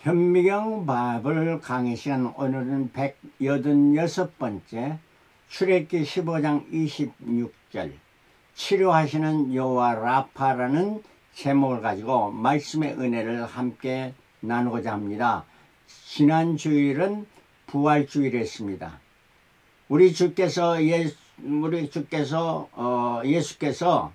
현미경 바이블 강의 시간, 오늘은 186번째, 출애굽기 15장 26절 치료하시는 여호와 라파라는 제목을 가지고 말씀의 은혜를 함께 나누고자 합니다. 지난 주일은 부활주일이었습니다. 예수께서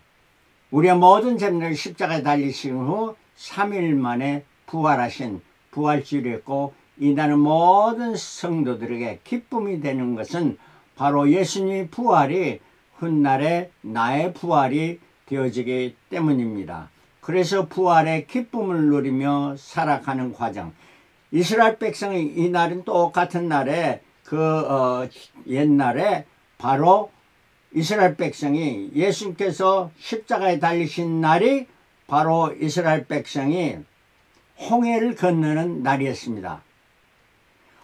우리의 모든 죄를 십자가에 달리신 후 3일 만에 부활하신 부활주일이었고, 이날은 모든 성도들에게 기쁨이 되는 것은 바로 예수님의 부활이 훗날에 나의 부활이 되어지기 때문입니다. 그래서 부활의 기쁨을 누리며 살아가는 과정, 이스라엘 백성이 이날은 똑같은 날에 옛날에 바로 이스라엘 백성이 예수님께서 십자가에 달리신 날이 바로 이스라엘 백성이 홍해를 건너는 날이었습니다.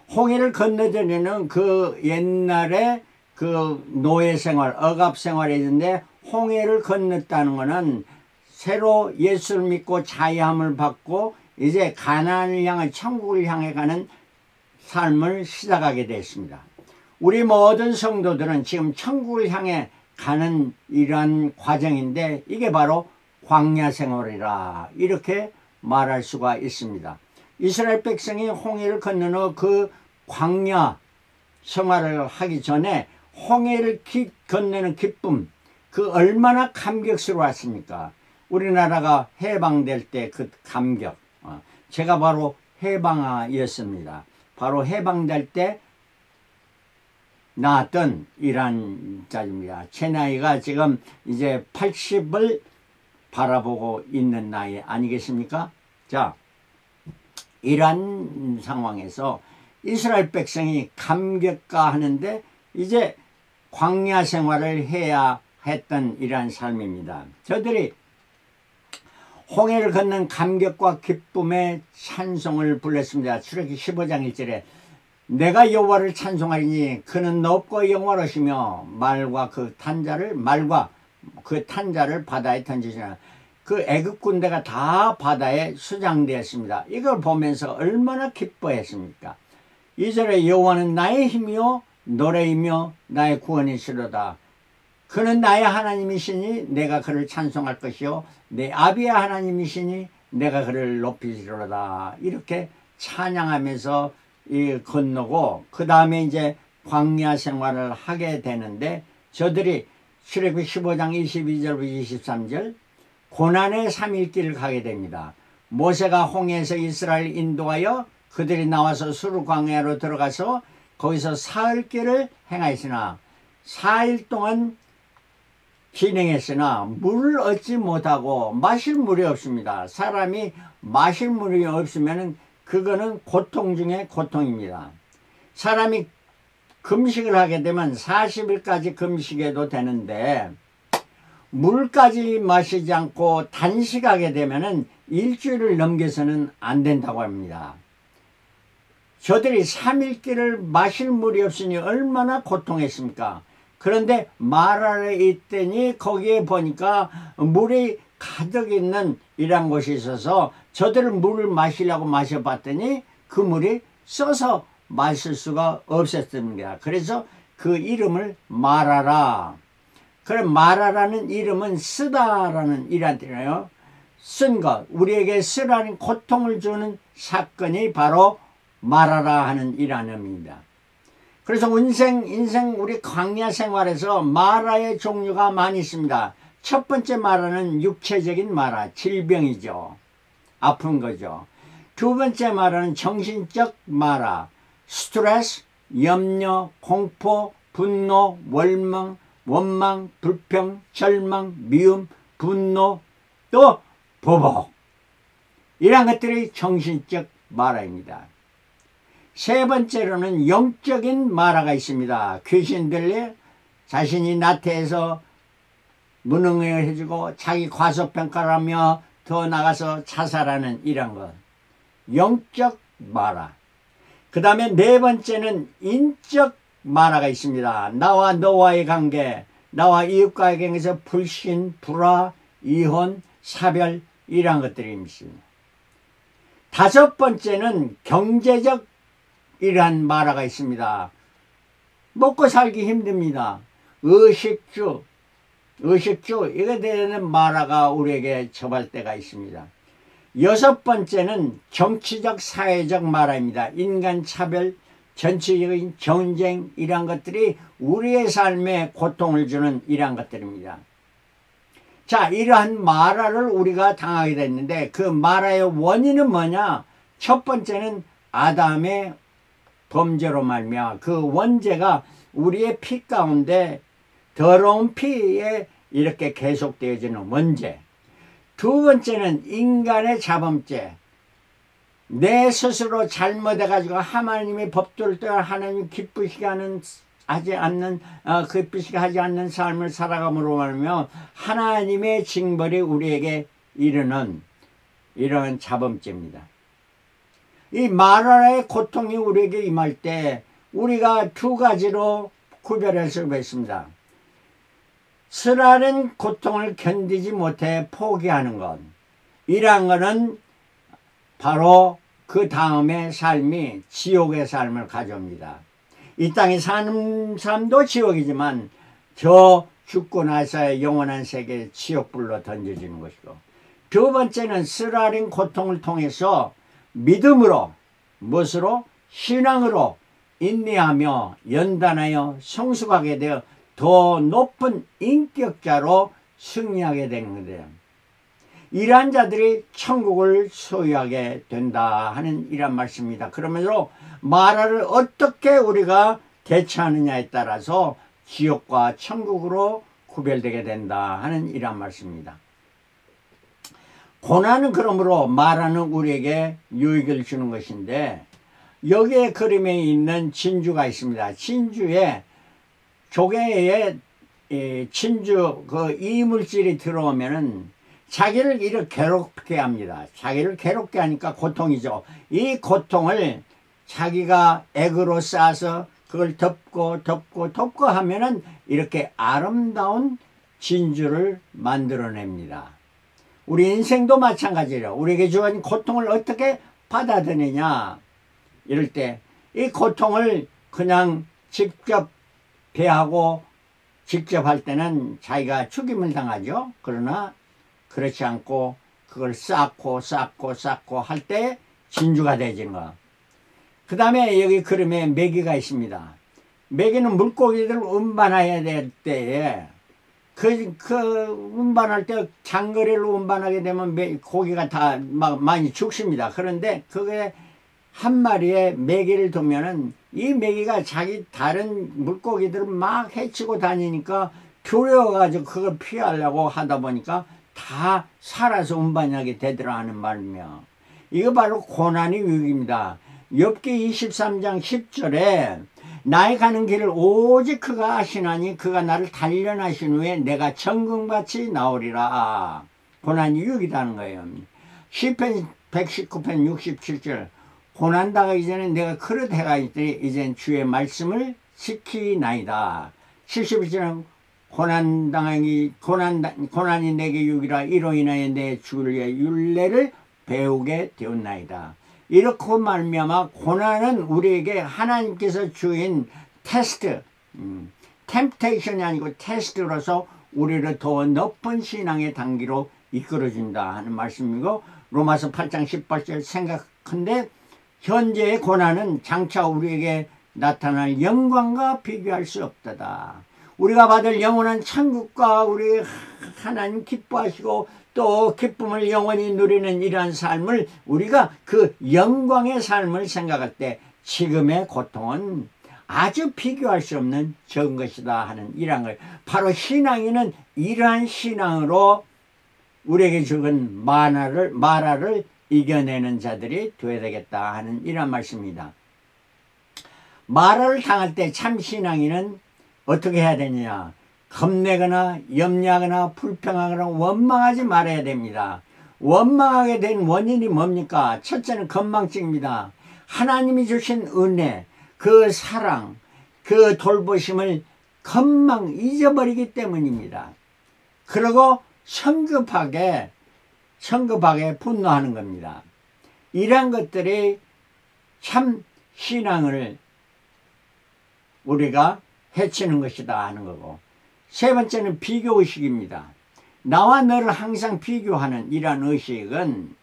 홍해를 건너전에는 그 옛날에 그 노예 생활, 억압 생활이었는데, 홍해를 건넜다는 것은 새로 예수를 믿고 자유함을 받고 이제 가나안을 향해, 천국을 향해 가는 삶을 시작하게 됐습니다. 우리 모든 성도들은 지금 천국을 향해 가는 이러한 과정인데, 이게 바로 광야 생활이라 이렇게 말할 수가 있습니다. 이스라엘 백성이 홍해를 건너는 그 광야 생활을 하기 전에 홍해를 건너는 기쁨, 그 얼마나 감격스러웠습니까? 우리나라가 해방될 때 그 감격, 제가 바로 해방아였습니다. 바로 해방될 때 낳았던 이란 자입니다. 제 나이가 지금 이제 80을 바라보고 있는 나이 아니겠습니까? 자, 이런 상황에서 이스라엘 백성이 감격가하는데 이제 광야 생활을 해야 했던 이러한 삶입니다. 저들이 홍해를 건넌 감격과 기쁨의 찬송을 불렀습니다. 출애굽기 15장 1절에 내가 여호와를 찬송하리니 그는 높고 영원하시며 말과 그 탄자를 바다에 던지시나. 그 애굽 군대가 다 바다에 수장되었습니다. 이걸 보면서 얼마나 기뻐했습니까? 2절에 여호와는 나의 힘이요 노래이며 나의 구원이시로다. 그는 나의 하나님이시니 내가 그를 찬송할 것이요 내 아비의 하나님이시니 내가 그를 높이시로다. 이렇게 찬양하면서 건너고, 그 다음에 이제 광야 생활을 하게 되는데, 저들이 출애굽기 15장 22절부터 23절 고난의 3일길을 가게 됩니다. 모세가 홍해에서 이스라엘 인도하여 그들이 나와서 수르 광야로 들어가서 거기서 사흘길을 행하였으나 4일 동안 진행했으나 물을 얻지 못하고 마실 물이 없습니다. 사람이 마실 물이 없으면 그거는 고통 중에 고통입니다. 사람이 금식을 하게 되면 40일까지 금식해도 되는데, 물까지 마시지 않고 단식하게 되면은 일주일을 넘겨서는 안 된다고 합니다. 저들이 3일길을 마실 물이 없으니 얼마나 고통했습니까? 그런데 마라에 있더니 거기에 보니까 물이 가득 있는 이런 곳이 있어서 저들은 물을 마시려고 마셔봤더니 그 물이 써서 마실 수가 없었습니다. 그래서 그 이름을 마라라. 그럼 마라라는 이름은 쓰다라는 이란 뜻이에요. 쓴 것, 우리에게 쓰라는 고통을 주는 사건이 바로 마라라 하는 이란어입니다. 그래서 인생 우리 광야 생활에서 마라의 종류가 많이 있습니다. 첫 번째 마라는 육체적인 마라, 질병이죠. 아픈 거죠. 두 번째 마라는 정신적 마라, 스트레스, 염려, 공포, 분노, 원망, 불평, 절망, 미움, 분노, 또 보복, 이런 것들이 정신적 마라입니다. 세 번째로는 영적인 마라가 있습니다. 귀신들이 자신이 나태해서 무능해지고 자기 과소평가를 하며 더 나가서 자살하는 이런 것, 영적 마라. 그 다음에 네 번째는 인적 마라가 있습니다. 나와 너와의 관계, 나와 이웃과의 관계에서 불신, 불화, 이혼, 사별, 이러한 것들이 있습니다. 다섯 번째는 경제적 이러한 마라가 있습니다. 먹고 살기 힘듭니다. 의식주 이거에 대한 마라가 우리에게 접할 때가 있습니다. 여섯 번째는 정치적 사회적 마라입니다. 인간차별, 전체적인 전쟁 이러한 것들이 우리의 삶에 고통을 주는 이러한 것들입니다. 자, 이러한 마라를 우리가 당하게 됐는데 그 마라의 원인은 뭐냐? 첫 번째는 아담의 범죄로 말미암아 그 원죄가 우리의 피 가운데 더러운 피에 이렇게 계속되어지는 원죄. 두 번째는 인간의 자범죄. 내 스스로 잘못해가지고 하나님의 법도를 떠나 하나님 기쁘시게 하지 않는 삶을 살아감으로 말하며 하나님의 징벌이 우리에게 이르는 이러한 자범죄입니다. 이 마라의 고통이 우리에게 임할 때 우리가 두 가지로 구별할 수가 있습니다. 쓰라린 고통을 견디지 못해 포기하는 것. 이러한 것은 바로 그 다음의 삶이 지옥의 삶을 가져옵니다. 이 땅에 사는 삶도 지옥이지만 저 죽고 나서의 영원한 세계에 지옥불로 던져지는 것이고, 두 번째는 쓰라린 고통을 통해서 믿음으로, 무엇으로? 신앙으로 인내하며 연단하여 성숙하게 되어 더 높은 인격자로 승리하게 되는 거예요. 이러한 자들이 천국을 소유하게 된다 하는 이런 말씀입니다. 그러므로 마라를 어떻게 우리가 대처하느냐에 따라서 지옥과 천국으로 구별되게 된다 하는 이런 말씀입니다. 고난은 그러므로 마라는 우리에게 유익을 주는 것인데, 여기에 그림에 있는 진주가 있습니다. 진주에 조개에 진주 그 이물질이 들어오면은 자기를 이렇게 괴롭게 합니다. 자기를 괴롭게 하니까 고통이죠. 이 고통을 자기가 액으로 싸서 그걸 덮고 하면은 이렇게 아름다운 진주를 만들어냅니다. 우리 인생도 마찬가지예요. 우리에게 주어진 고통을 어떻게 받아들이냐. 이럴 때 이 고통을 그냥 직접 대하고 직접 할 때는 자기가 죽임을 당하죠. 그러나 그렇지 않고 그걸 쌓고 할 때 진주가 되지는 거. 그 다음에 여기 그림에 메기가 있습니다. 메기는 물고기들을 운반해야 될 때에 운반할 때 장거리를 운반하게 되면 고기가 다 막 많이 죽습니다. 그런데 그게 한 마리의 메기를 두면은 이 메기가 자기 다른 물고기들을 막 해치고 다니니까 두려워가지고 그걸 피하려고 하다 보니까 다 살아서 운반하게 되더라 하는 말이며, 이거 바로 고난의 유익입니다. 욥기 23장 10절에 나의 가는 길을 오직 그가 아시나니 그가 나를 단련하신 후에 내가 정금같이 나오리라. 고난이 유익이라는 거예요. 시편 119편 67절 고난당하기 전에 내가 그릇 해가 있더니 이젠 주의 말씀을 지키나이다. 71절은 고난이 내게 유익이라 이로 인하여 내 주의 율례를 배우게 되었나이다. 이렇게 말미암아 고난은 우리에게 하나님께서 주인 테스트, 템테이션이 아니고 테스트로서 우리를 더 높은 신앙의 단계로 이끌어준다 하는 말씀이고, 로마서 8장 18절 생각한데 현재의 고난은 장차 우리에게 나타날 영광과 비교할 수 없다다. 우리가 받을 영원한 천국과 우리 하나님 기뻐하시고 또 기쁨을 영원히 누리는 이러한 삶을 우리가 그 영광의 삶을 생각할 때 지금의 고통은 아주 비교할 수 없는 적은 것이다 하는 이러한 걸, 바로 신앙인은 이러한 신앙으로 우리에게 적은 마라를 이겨내는 자들이 되어야 되겠다 하는 이런 말씀입니다. 마라를 당할 때 참 신앙인은 어떻게 해야 되느냐? 겁내거나 염려하거나 불평하거나 원망하지 말아야 됩니다. 원망하게 된 원인이 뭡니까? 첫째는 건망증입니다. 하나님이 주신 은혜, 그 사랑, 그 돌보심을 잊어버리기 때문입니다. 그리고 성급하게 분노하는 겁니다. 이런 것들이 참 신앙을 우리가 해치는 것이다 하는 거고, 세 번째는 비교의식입니다. 나와 너를 항상 비교하는 이러한 의식은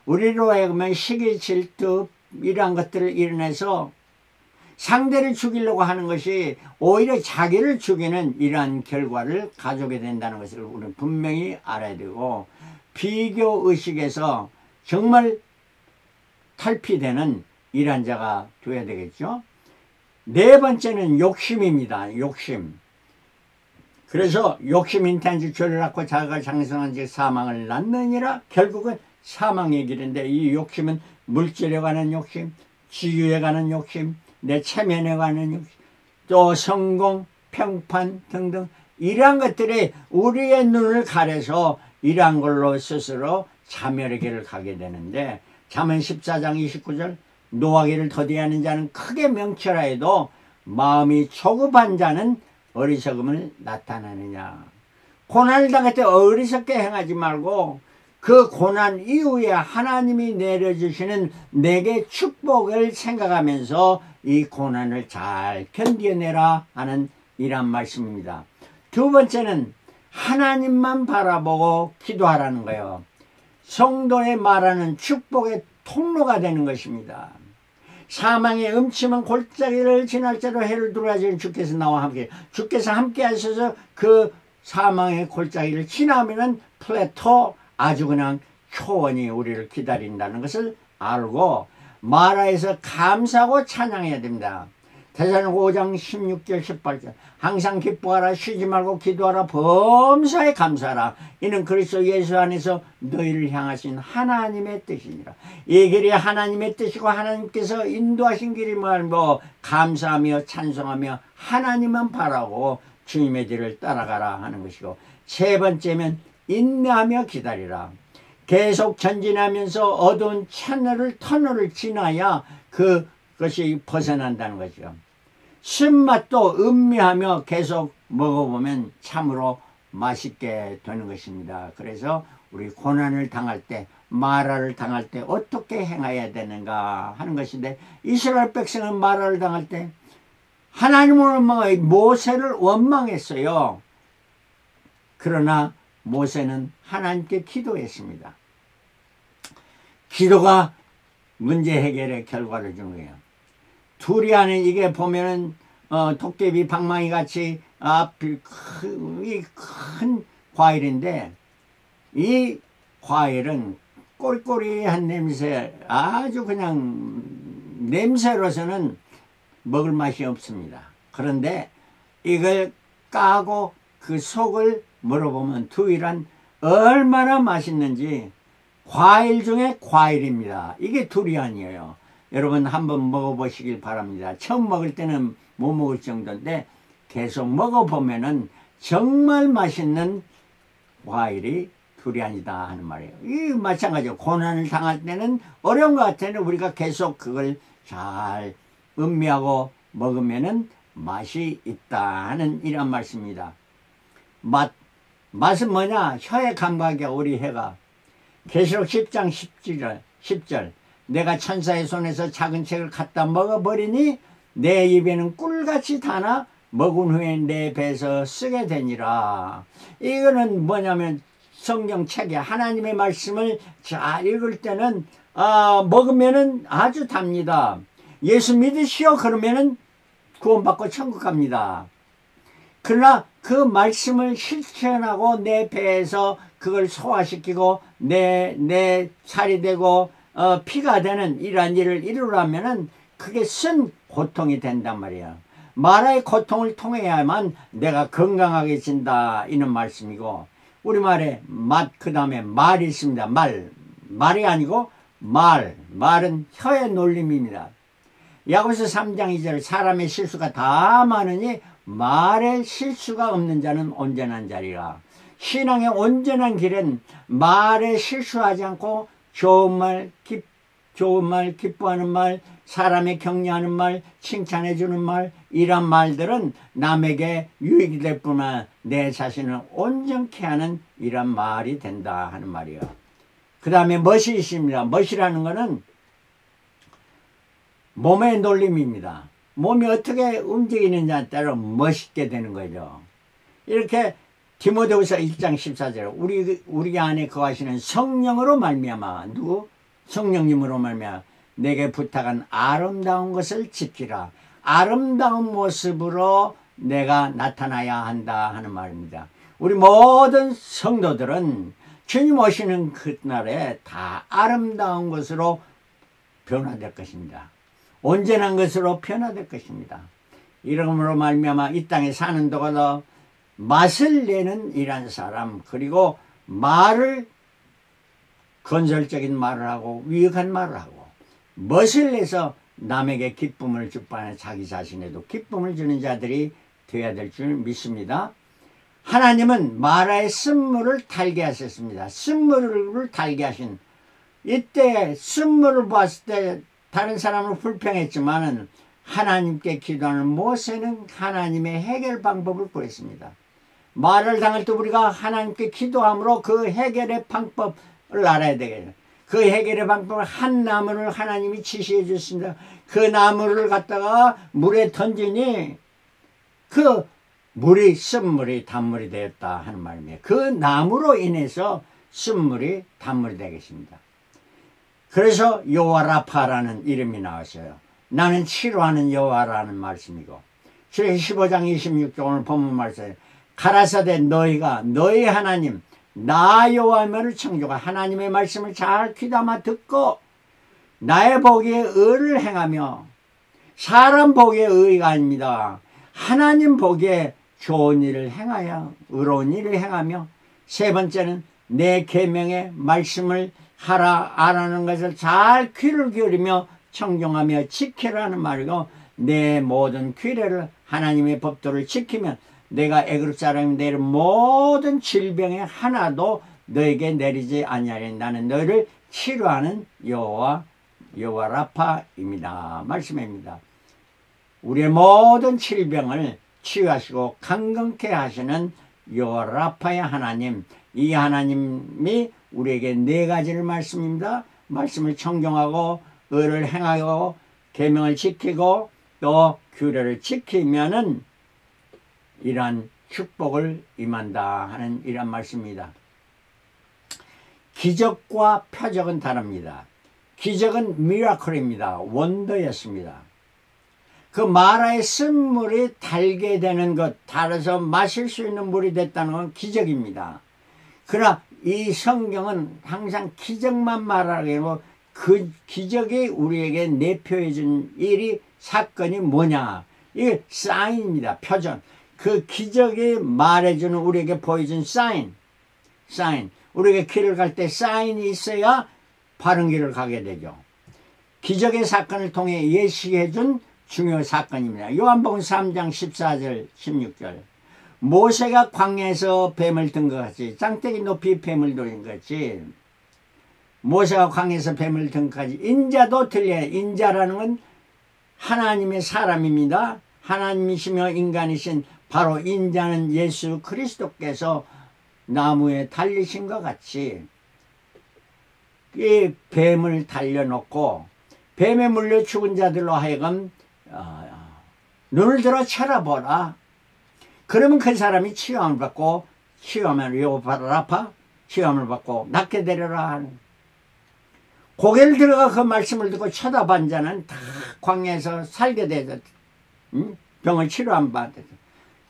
우리로 하여금 시기, 질투 이러한 것들을 일어내서 상대를 죽이려고 하는 것이 오히려 자기를 죽이는 이러한 결과를 가져오게 된다는 것을 우리는 분명히 알아야 되고, 비교의식에서 정말 탈피되는 이러한 자가 되어야 되겠죠. 네 번째는 욕심입니다. 욕심. 그래서 욕심 인탄지 죄를 낳고 자가 장성한지 사망을 낳느니라. 결국은 사망의 길인데, 이 욕심은 물질에 관한 욕심, 지유에 관한 욕심, 내 체면에 관한 욕심, 또 성공, 평판 등등 이러한 것들이 우리의 눈을 가려서 이러한 걸로 스스로 자멸의 길을 가게 되는데, 잠언 14장 29절 노하기를 더디하는 자는 크게 명철하여도 마음이 조급한 자는 어리석음을 나타내느냐. 고난을 당할 때 어리석게 행하지 말고 그 고난 이후에 하나님이 내려주시는 내게 축복을 생각하면서 이 고난을 잘 견뎌내라 하는 이런 말씀입니다. 두 번째는 하나님만 바라보고 기도하라는 거예요. 성도의 말하는 축복의 통로가 되는 것입니다. 사망의 음침한 골짜기를 지날대로 해를 두루하시는 주께서 나와 함께, 주께서 함께 하셔서 그 사망의 골짜기를 지나면은 플레토 아주 그냥 초원이 우리를 기다린다는 것을 알고 마라에서 감사하고 찬양해야 됩니다. 데살로니가 5장 16절 18절 항상 기뻐하라, 쉬지 말고 기도하라, 범사에 감사하라. 이는 그리스도 예수 안에서 너희를 향하신 하나님의 뜻이니라. 이 길이 하나님의 뜻이고 하나님께서 인도하신 길이 말고 감사하며 찬송하며 하나님만 바라고 주님의 뒤를 따라가라 하는 것이고, 세 번째면 인내하며 기다리라. 계속 전진하면서 어두운 터널을 지나야 그것이 벗어난다는 거죠. 신맛도 음미하며 계속 먹어보면 참으로 맛있게 되는 것입니다. 그래서 우리 고난을 당할 때, 마라를 당할 때 어떻게 행해야 되는가 하는 것인데, 이스라엘 백성은 마라를 당할 때 하나님을 모세를 원망했어요. 그러나 모세는 하나님께 기도했습니다. 기도가 문제 해결의 결과를 주는 거예요. 두리안은 이게 보면은 도깨비 방망이 같이 큰 과일인데, 이 과일은 꼬리꼬리한 냄새, 아주 그냥 냄새로서는 먹을 맛이 없습니다. 그런데 이걸 까고 그 속을 물어보면 두리안 얼마나 맛있는지, 과일 중에 과일입니다. 이게 두리안이에요. 여러분 한번 먹어보시길 바랍니다. 처음 먹을 때는 못 먹을 정도인데 계속 먹어보면은 정말 맛있는 과일이 두리안이다 하는 말이에요. 이 마찬가지로 고난을 당할 때는 어려운 것 같아요. 우리가 계속 그걸 잘 음미하고 먹으면은 맛이 있다 하는 이런 말씀입니다. 맛은 뭐냐? 혀의 감각이야. 우리 혀가. 계시록 10장 10절 내가 천사의 손에서 작은 책을 갖다 먹어버리니 내 입에는 꿀같이 타나 먹은 후에 내 배에서 쓰게 되니라. 이거는 뭐냐면 성경책에 하나님의 말씀을 잘 읽을 때는 먹으면은 아주 답니다. 예수 믿으시오 그러면은 구원받고 천국 갑니다. 그러나 그 말씀을 실천하고 내 배에서 그걸 소화시키고 내 살이 되고 피가 되는 이러한 일을 이루려면은 그게 쓴 고통이 된단 말이야. 마라의 고통을 통해야만 내가 건강하게 진다 이런 말씀이고, 우리말에 맛 그 다음에 말이 있습니다. 말이 아니고 말은 혀의 놀림입니다. 야고보서 3장 2절 사람의 실수가 다 많으니 말에 실수가 없는 자는 온전한 자리라. 신앙의 온전한 길은 말에 실수하지 않고 좋은 말, 기뻐하는 말, 사람의 격려하는 말, 칭찬해 주는 말, 이런 말들은 남에게 유익이 될 뿐만 내 자신을 온전케 하는 이런 말이 된다 하는 말이에요. 그 다음에 멋이 있습니다. 멋이라는 거는 몸의 놀림입니다. 몸이 어떻게 움직이느냐에 따라 멋있게 되는 거죠. 이렇게 디모데후서 1장 14절 우리 안에 거하시는 성령으로 말미암아 누구? 성령님으로 말미암아 내게 부탁한 아름다운 것을 지키라. 아름다운 모습으로 내가 나타나야 한다 하는 말입니다. 우리 모든 성도들은 주님 오시는 그날에 다 아름다운 것으로 변화될 것입니다. 온전한 것으로 변화될 것입니다. 이러므로 말미암아 이 땅에 사는 동안 맛을 내는 이란 사람, 그리고 말을 건설적인 말을 하고 유익한 말을 하고 멋을 내서 남에게 기쁨을 줄 바에 자기 자신에도 기쁨을 주는 자들이 되어야 될 줄 믿습니다. 하나님은 마라의 쓴물을 달게 하셨습니다. 쓴물을 달게 하신 이때 쓴물을 봤을 때 다른 사람은 불평했지만은 하나님께 기도하는 모세는 하나님의 해결 방법을 구했습니다. 말을 당할 때 우리가 하나님께 기도함으로 그 해결의 방법을 알아야 되겠죠. 그 해결의 방법을 한 나무를 하나님이 지시해 주셨습니다. 그 나무를 갖다가 물에 던지니 그 물이 쓴물이 단물이 되었다 하는 말입니다. 그 나무로 인해서 쓴물이 단물이 되겠습니다. 그래서 여호와 라파라는 이름이 나왔어요. 나는 치료하는 여호와라는 말씀이고, 출애굽기 15장 26절 오늘 본문 말씀에 가라사대 너희가 너희 하나님 나 여호와를 청조가 하나님의 말씀을 잘 귀담아 듣고 나의 보기에 의를 행하며, 사람 보기에 의가 아닙니다. 하나님 보기에 좋은 일을 행하여 의로운 일을 행하며, 세 번째는 내 계명의 말씀을 하라 안하는 것을 잘 귀를 기울이며 청종하며 지키라는 말이고, 내 모든 규례를 하나님의 법도를 지키면 내가 애굽 사람이 내린 모든 질병에 하나도 너에게 내리지 아니하리니 나는 너희를 치료하는 여호와 라파입니다. 말씀입니다. 우리의 모든 질병을 치유하시고 강건케 하시는 여호와 라파의 하나님, 이 하나님이 우리에게 네 가지를 말씀입니다. 말씀을 청종하고 의를 행하고 계명을 지키고 또 규례를 지키면은 이러한 축복을 임한다 하는 이런 말씀입니다. 기적과 표적은 다릅니다. 기적은 미라클입니다. 원더였습니다. 그 마라의 쓴물이 달게 되는 것, 달아서 마실 수 있는 물이 됐다는 건 기적입니다. 그러나 이 성경은 항상 기적만 말하고 그 기적이 우리에게 내표해 준 일이 사건이 뭐냐, 이게 사인입니다. 표전. 그 기적이 말해주는 우리에게 보여준 사인. 우리에게 길을 갈 때 사인이 있어야 바른 길을 가게 되죠. 기적의 사건을 통해 예시해준 중요 사건입니다. 요한복음 3장 14절 16절 모세가 광야에서 뱀을 든 것 같이, 짱떼기 높이 뱀을 든 것 같이, 모세가 광야에서 뱀을 든 것 같이 인자도 들려요. 인자라는 건 하나님의 사람입니다. 하나님이시며 인간이신 바로 인자는 예수 그리스도께서 나무에 달리신 것 같이 이 뱀을 달려놓고 뱀에 물려 죽은 자들로 하여금 눈을 들어 쳐다보라. 그러면 그 사람이 치유함을 받고, 치유하면 여호와 라파, 치유함을 받고 낫게 되리라 하는, 고개를 들어가 그 말씀을 듣고 쳐다본 자는 다 광야에서 살게 되죠. 병을 치료함 받았죠.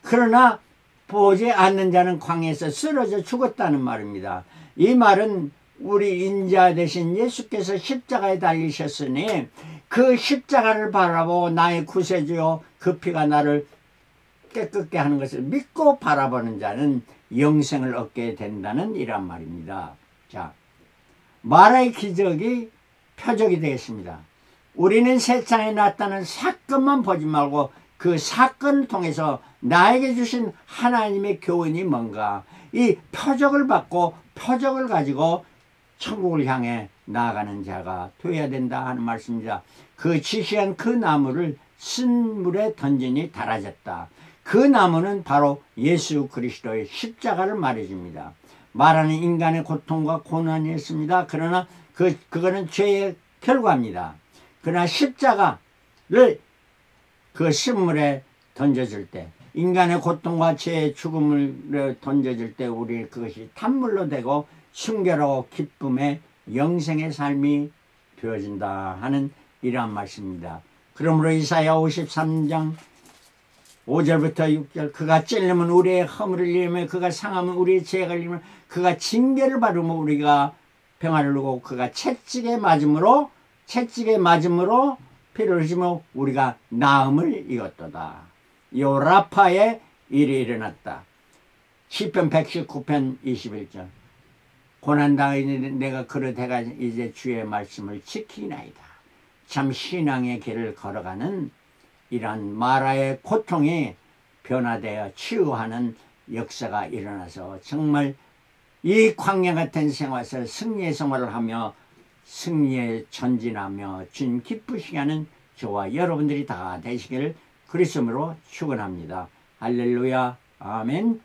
그러나 보지 않는 자는 광야에서 쓰러져 죽었다는 말입니다. 이 말은 우리 인자 되신 예수께서 십자가에 달리셨으니 그 십자가를 바라보고 나의 구세주요 그 피가 나를 깨끗게 하는 것을 믿고 바라보는 자는 영생을 얻게 된다는 이란 말입니다. 자, 마라의 기적이 표적이 되겠습니다. 우리는 세상에 나타난 사건만 보지 말고 그 사건을 통해서 나에게 주신 하나님의 교훈이 뭔가, 이 표적을 받고 표적을 가지고 천국을 향해 나아가는 자가 되어야 된다 하는 말씀입니다. 그 지시한 그 나무를 쓴물에 던지니 달아졌다. 그 나무는 바로 예수 그리스도의 십자가를 말해줍니다. 말하는 인간의 고통과 고난이었습니다. 그러나 그거는 죄의 결과입니다. 그러나 십자가, 그 신물에 던져줄 때, 인간의 고통과 죄의 죽음을 던져줄 때 우리 그것이 탄물로 되고 순결하고 기쁨의 영생의 삶이 되어진다 하는 이러한 말씀입니다. 그러므로 이사야 53장 5절부터 6절, 그가 찔리면 우리의 허물을 잃으며 그가 상하면 우리의 죄가 잃으며 그가 징계를 받으면 우리가 평안을 누고 그가 채찍에 맞음으로 피를 흘리며 우리가 나음을 이겼도다. 요 라파의 일이 일어났다. 시편 119편 21절, 고난당하니 내가 그릇해가 이제 주의 말씀을 지키나이다. 참 신앙의 길을 걸어가는 이러한 마라의 고통이 변화되어 치유하는 역사가 일어나서 정말 이 광야 같은 생활을 승리의 생활을 하며 승리에 전진하며 주님 기쁘시게 하는 저와 여러분들이 다 되시기를 그리스도로 축원합니다. 할렐루야. 아멘.